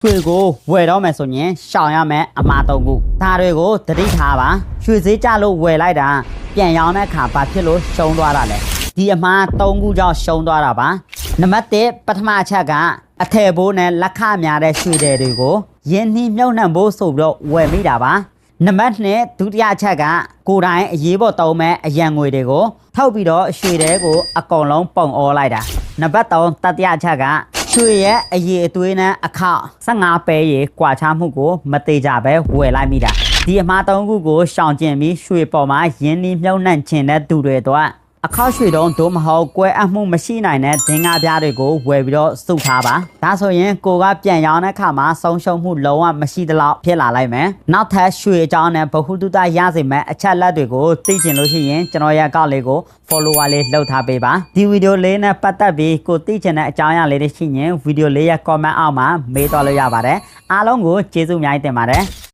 ရွှေကိုဝယ်တော့မယ်ဆိုရင်ရှောင်ရမယ်အမှား3ခုဒါတွေကိုသတိထားပါရွှေဈေးကျလို့ဝယ်လိုက်တာပြန်ရောင်းတဲ့အခါဘာဖြစ်လို့ရှုံးသွားတာလဲဒီအမှား3ခုကြောင့်ရှုံးသွားတာပါနံပါတ်1ပထမအချက်ကအထည်ဘိုးနဲ့လက်ခများတဲ့ရွှေတွေကိုရင်းနှီးမြုပ်နှံဖို့ဆိုပြီးတော့ဝယ်မိတာပါနံပါတ်2ဒုတိယအချက်ကကိုယ်တိုင်အရေးပေါ်သုံးမဲ့အရန်ငွေတွေကိုထောက်ပြီးတော့ရွှေတွေကိုအကုန်လုံးပုံအောလိုက်တာနံပါတ်3တတိယအချက်ကရွှေရဲ့အရေးအသွေးနဲ့အခါ15ပဲရေကွာခြားမှုကိုမသေးကြပဲဝယ်လိုက်မိတာဒီအမှား3ခုကိုရှောင်ကျင်ပြီးရွှေပေါ်မှာရင်းနှီးမြုပ်နှံခြင်းတဲ့သူတွေတော့အခောက်ရွှေတုံးဒို့မဟုတ်ကွဲအမှုမရှိနိုင်တဲ့ဒင်းကားပြားတွေကိုဝယ်ပြီးတော့စုထားပါဒါဆိုရင်ကိုကပြန်ရောင်းတဲ့အခါမှာဆုံးရှုံးမှုလုံးဝမရှိသလောက်ဖြစ်လာလိုက်မယ်နောက်ထပ်ရွှေအကြောင်းနဲ့ဗဟုသုတရစေမယ့်အချက်လက်တွေကိုသိချင်လို့ရှိရင်ကျွန်တော်ရဲ့အကောင့်လေးကို follower လေးလှုပ်ထားပေးပါဒီဗီဒီယိုလေးနဲ့ပတ်သက်ပြီးကိုသိချင်တဲ့အကြောင်းအရာလေးတွေရှိရင်ဗီဒီယိုလေးရဲ့ comment အောက်မှာမေးသွားလို့ရပါတယ်အားလုံးကိုကျေးဇူးအများကြီးတင်ပါတယ်